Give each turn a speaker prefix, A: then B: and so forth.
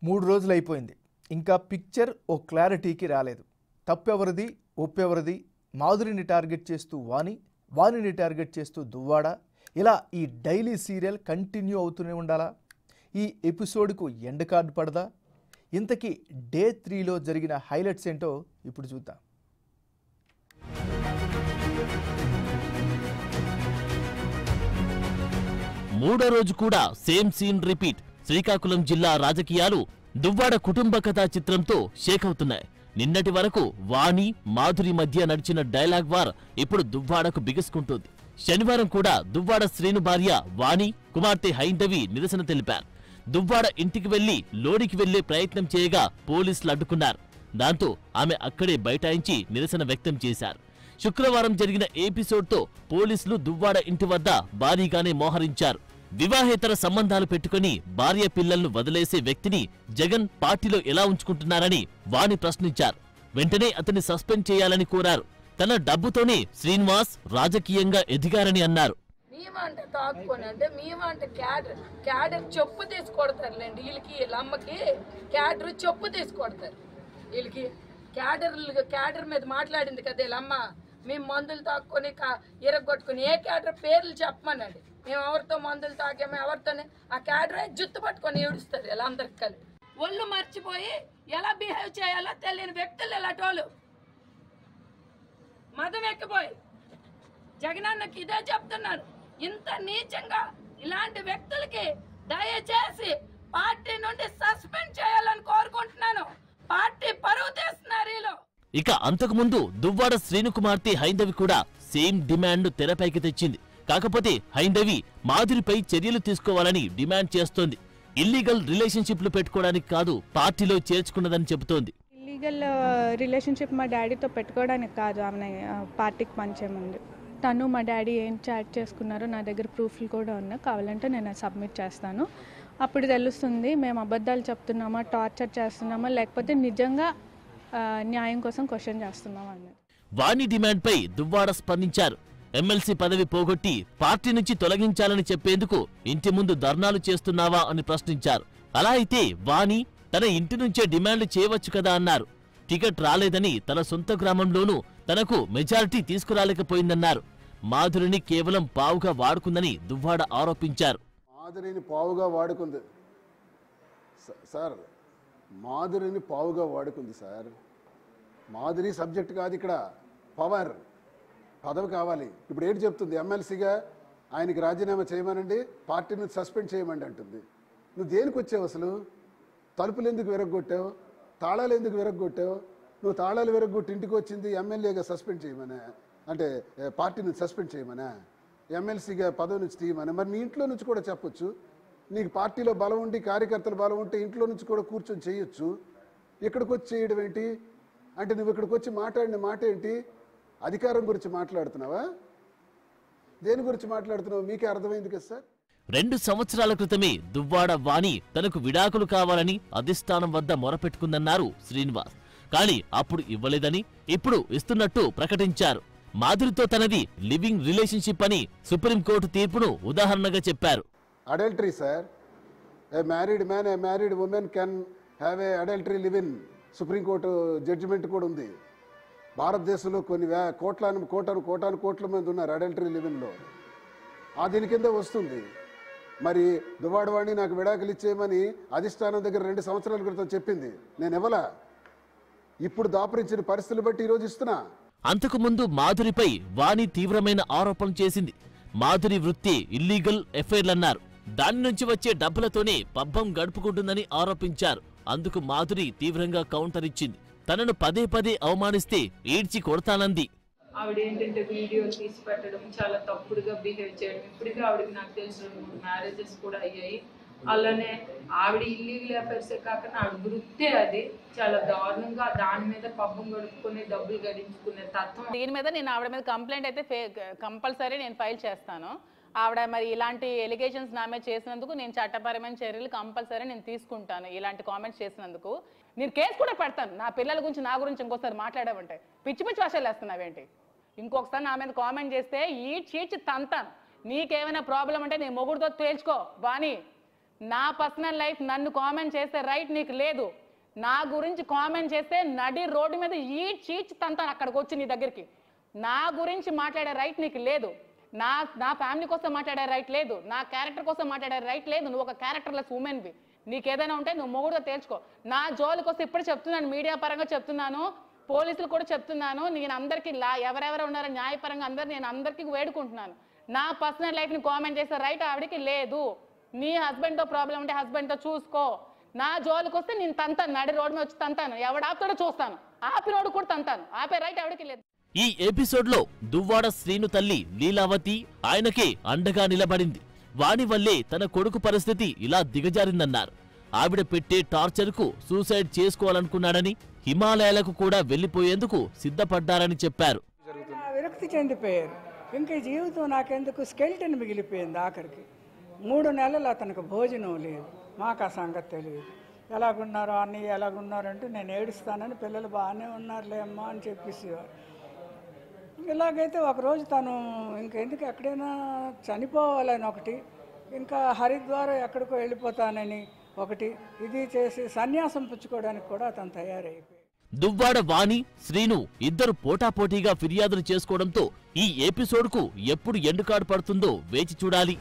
A: 3 రోజులు అయిపోయింది. ఇంకా పిక్చర్ ఓ క్లారిటీకి రాలేదు. తప్పెవరిది, ఒప్పెవరిది? మాధురిని టార్గెట్ చేస్తూ వాణిని టార్గెట్ చేస్తూ దువ్వాడ, ఇలా ఈ డైలీ సీరియల్ కంటిన్యూ అవుతూనే ఉండాలా? ఈ ఎపిసోడ్కు ఎండ్ కార్డు పడదా? ఇంతకీ డే 3లో జరిగిన హైలైట్స్ ఏంటో ఇప్పుడు చూద్దాం.
B: మూడో రోజు కూడా సేమ్ సీన్ రిపీట్. శ్రీకాకుళం జిల్లా రాజకీయాలు దువ్వాడ కుటుంబ కథా చిత్రంతో షేక్ అవుతున్నాయి. నిన్నటి వరకు వాణి మాధురి మధ్య నడిచిన డైలాగ్ వార్ ఇప్పుడు దువ్వాడకు బిగుసుకుంటుంది. శనివారం కూడా దువ్వాడ శ్రీను భార్య వాణి, కుమార్తె హైందవి నిరసన తెలిపారు. దువ్వాడ ఇంటికి వెళ్లి లోనికి వెళ్లే ప్రయత్నం చేయగా పోలీసులు అడ్డుకున్నారు. దాంతో ఆమె అక్కడే బైఠాయించి నిరసన వ్యక్తం చేశారు. శుక్రవారం జరిగిన ఎపిసోడ్తో పోలీసులు దువ్వాడ ఇంటి వద్ద భారీగానే మోహరించారు. వివాహేతర సంబంధాలు పెట్టుకుని భార్య పిల్లలను వదిలేసే వ్యక్తిని జగన్ పార్టీలో ఎలా ఉంచుకుంటున్నారని వాణి ప్రశ్నించారు. వెంటనే అతన్ని సస్పెండ్ చేయాలని కోరారు. తన డబ్బుతోనే శ్రీనివాస్ రాజకీయంగా ఎదిగారని అన్నారు.
C: మేమంటే తాక్కుని అంటే మేమంటే క్యాడర్ చెప్పు తీసుకొడతారులేండి. వీళ్ళకి వీళ్ళ అమ్మకి క్యాడర్ చెప్పు తీసుకొడతారు. వీళ్ళకి క్యాడర్ మీద మాట్లాడింది కదా వీళ్ళమ్మ. మేము మందులు తాక్కుని ఇరగొట్టుకుని ఏ క్యాడర్ పేర్లు చెప్పమనండి. మేము ఎవరితో మందులు తాగామో ఎవరితోనే ఆ క్యాడరే జుత్తు పట్టుకొని ఏడుస్తారు వీళ్ళందరికి కలిపి. ఒళ్ళు మర్చిపోయి ఎలా బిహేవ్ చేయాలో తెలియని వ్యక్తులు ఇలాంటోళ్ళు మదం ఎక్కిపోయి జగనన్నకి ఇదే చెప్తున్నాను. ఇంత నీచంగా ఇలాంటి వ్యక్తులకి దయచేసి పార్టీ నుండి సస్పెండ్ చేయాలని కోరుకుంటున్నాను. పార్టీ పరువు తీస్తున్నారు వీళ్ళు.
B: ఇక అంతకుముందు దువ్వాడ శ్రీను కుమార్తె హైందవి కూడా సేమ్ డిమాండ్ తెరపైకి తెచ్చింది. కాకపోతే హైందవి మాధురిపై చర్యలు తీసుకోవాలని డిమాండ్ చేస్తోంది. ఇల్లీగల్ రిలేషన్షిప్లు పెట్టుకోవడానికి కాదు, పార్టీలో చేర్చుకున్నదని చెబుతోంది.
D: ఇల్లీగల్ రిలేషన్షిప్ మా డాడీతో పెట్టుకోవడానికి కాదు, ఆమె పార్టీకి పంచే ముందు తను మా డాడీ ఏం చాట్ చేసుకున్నారో నా దగ్గర ప్రూఫ్లు కూడా ఉన్నాయి. కావాలంటే నేను సబ్మిట్ చేస్తాను. అప్పుడు తెలుస్తుంది మేము అబద్ధాలు చెప్తున్నామా, టార్చర్ చేస్తున్నామా, లేకపోతే నిజంగా న్యాయం కోసం క్వశ్చన్ చేస్తున్నామా అన్నది.
B: వాణి డిమాండ్పై దువ్వాడ స్పందించారు. ఎమ్మెల్సీ పదవి పోగొట్టి పార్టీ నుంచి తొలగించాలని చెప్పేందుకు ఇంటి ముందు ధర్నాలు చేస్తున్నావా అని ప్రశ్నించారు. అలా అయితే వాణి తన ఇంటి నుంచే డిమాండ్లు చేయవచ్చు కదా అన్నారు. టికెట్ రాలేదని తన సొంత గ్రామంలోనూ తనకు మెజారిటీ తీసుకురాలేకపోయిందన్నారు. మాధురిని కేవలం పావుగా వాడుకుందని దువ్వాడ ఆరోపించారు.
E: మాధురిని పావుగా వాడుకుంది సార్, మాధురిని పావుగా వాడుకుంది సార్. మాధురి సబ్జెక్ట్ కాదు ఇక్కడ, పవర్, పదవి కావాలి. ఇప్పుడు ఏంటి చెప్తుంది? ఎమ్మెల్సీగా ఆయనకి రాజీనామా చేయమనండి, పార్టీని సస్పెండ్ చేయమండి అంటుంది. నువ్వు దేనికి వచ్చావు అసలు? తలుపులు ఎందుకు విరగొట్టావు? తాళాలు ఎందుకు విరగొట్టావు? నువ్వు తాళాలు విరగొట్టి ఇంటికి వచ్చింది ఎమ్మెల్యేగా సస్పెండ్ చేయమనే, అంటే పార్టీని సస్పెండ్ చేయమనే, ఎమ్మెల్సీగా పదవి నుంచి తీయమని. మరి నీ ఇంట్లో నుంచి కూడా చెప్పొచ్చు. నీకు పార్టీలో బలం ఉండి కార్యకర్తల బలం ఉంటే ఇంట్లో నుంచి కూడా కూర్చొని చేయొచ్చు. ఇక్కడికి వచ్చి చేయడం ఏంటి? అంటే నువ్వు ఇక్కడికి వచ్చి మాట్లాడిన మాట ఏంటి? అధికారం గురించి మాట్లాడుతున్నావా? దేని గురించి మాట్లాడుతున్నావు? మీకే అర్థమైంది కదా సార్.
B: 2 సంవత్సరాల క్రితమే దువ్వాడ వాణి తనకు విడాకులు కావాలని అధిష్టానం వద్ద మొరపెట్టుకుందన్నారు శ్రీనివాస్. కానీ అప్పుడు ఇవ్వలేదని ఇప్పుడు ఇస్తున్నట్టు ప్రకటించారు. మాధురితో తనది లివింగ్ రిలేషన్షిప్ అని సుప్రీంకోర్టు తీర్పును ఉదాహరణగా చెప్పారు.
E: Adultery sir, a married man, a married woman can have a adultery live in. సుప్రీంకోర్టు జడ్జిమెంట్ కూడా ఉంది. భారతదేశంలో కొన్ని కోటాను మంది ఉన్నారు అడల్టరీ లివిన్లో. దీని కింద వస్తుంది. మరి దువ్వాడవాణి నాకు విడాకులు ఇచ్చేయమని అధిష్టానం దగ్గర 2 సంవత్సరాల క్రితం చెప్పింది, నేను ఇవ్వలా. ఇప్పుడు దాపరించిన పరిస్థితులు బట్టి ఈరోజు ఇస్తున్నా.
B: అంతకుముందు మాధురిపై వాణి తీవ్రమైన ఆరోపణలు చేసింది. మాధురి వృత్తి ఇల్లీగల్ ఎఫైర్లన్నారు. దాని నుంచి వచ్చే డబ్బులతోనే పబ్బం గడుపుకుంటుందని ఆరోపించారు. అందుకు మాధురి తీవ్రంగా కౌంటర్ ఇచ్చింది. తనను పదే పదే అవమానిస్తే ఈడ్చి కొడతానంది.
C: ఆవిడ ఏంటంటే వీడియోలు తీసి పెట్టడం, చాలా తప్పుడుగా బిహేవ్ చేయడం. ఇప్పటికీ ఆవిడకి నాకు తెలిసిన 3 మ్యారేజెస్ కూడా అయ్యాయి. అలానే ఆవిడ ఇల్లీగల్ అఫైర్సే కాకుండా ఆవిడ వృత్తే అది. చాలా దారుణంగా దాని మీద పబ్బం గడుపుకునే, డబ్బులు గడించుకునే తత్వం.
F: దీని మీద నేను ఆవిడ మీద కంప్లైంట్ అయితే కంపల్సరీ నేను ఫైల్ చేస్తాను. ఆవిడ మరి ఇలాంటి ఎలిగేషన్స్ నా మీద చేసినందుకు నేను చట్టపరమైన చర్యలు కంపల్సరీ నేను తీసుకుంటాను. ఇలాంటి కామెంట్స్ చేసినందుకు నేను కేసు కూడా పెడతాను. నా పిల్లల గురించి, నా గురించి ఇంకోసారి మాట్లాడామంటే పిచ్చి పిచ్చి భాషలు వేస్తున్నావేంటి? ఇంకొకసారి నా మీద కామెంట్ చేస్తే ఈ చీచి తంతాను. నీకేమైనా ప్రాబ్లం అంటే నీ మొగుడుతో తేల్చుకో వాణి. నా పర్సనల్ లైఫ్ నన్ను కామెంట్ చేసే రైట్ నీకు లేదు. నా గురించి కామెంట్ చేస్తే నడి రోడ్డు మీద చీచి తంతాను అక్కడికి వచ్చి నీ దగ్గరికి. నా గురించి మాట్లాడే రైట్ నీకు లేదు. నా ఫ్యామిలీ కోసం మాట్లాడే రైట్ లేదు. నా క్యారెక్టర్ కోసం మాట్లాడే రైట్ లేదు. నువ్వు ఒక క్యారెక్టర్లెస్ ఉమెన్వి. నీకు ఏదైనా ఉంటే నువ్వు మొగుడుగా తేల్చుకో. నా జోలికి వస్తే ఇప్పుడు చెప్తున్నాను, మీడియా పరంగా చెప్తున్నాను, పోలీసులు కూడా చెప్తున్నాను. నేను అందరికీ ఎవరెవరు ఉన్నారో న్యాయపరంగా నేను అందరికీ వేడుకుంటున్నాను. నా పర్సనల్ లైఫ్ని కామెంట్ చేసే రైట్ ఆవిడకి లేదు. నీ హస్బెండ్తో ప్రాబ్లం ఉంటే హస్బెండ్తో చూసుకో. నా జోలికి వస్తే నేను తంతాను, నడి రోడ్డు మీద వచ్చి తంతాను. ఎవడు ఆపుతాడో చూస్తాను, ఆపినోడు కూడా తంతాను. ఆపే రైట్ ఆవిడకి లేదు.
B: ఈ ఎపిసోడ్ లో దువ్వాడ శ్రీను తల్లి లీలావతి ఆయనకే అండగా నిలబడింది. వాని వల్లే తన కొడుకు పరిస్థితి ఇలా దిగజారిందన్నారు. ఆవిడ పెట్టే టార్చర్ కు సూసైడ్ చేసుకోవాలనుకున్నాడని, హిమాలయాలకు కూడా వెళ్లిపోయేందుకు సిద్ధపడ్డారని చెప్పారు.
G: విరక్తి చెందిపోయారు. ఇంకా జీవితం నాకెందుకు స్కెల్టన్ మిగిలిపోయింది. ఆఖరికి 3 నెలలు అతనికి భోజనం లేదు. మాకు ఆ సంగతి తెలియదు. ఎలాగున్నారు అన్నయ్య ఎలాగున్నారంటే నేను ఏడుస్తానని, పిల్లలు బాగానే ఉన్నారులే అమ్మా అని చెప్పేసేవారు. ఇలాగైతే ఒకరోజు తను ఇంకెందుకు ఎక్కడైనా చనిపోవాలని ఒకటి, ఇంకా హరిద్వార్ ఎక్కడికో వెళ్ళిపోతానని ఒకటి, ఇది చేసి సన్యాసం పుచ్చుకోవడానికి కూడా అతను తయారైపోయాడు.
B: దువ్వాడ వాణి, శ్రీను ఇద్దరు పోటాపోటీగా ఫిర్యాదులు చేసుకోవడంతో ఈ ఎపిసోడ్కు ఎప్పుడు ఎండుకాడు పడుతుందో వేచి చూడాలి.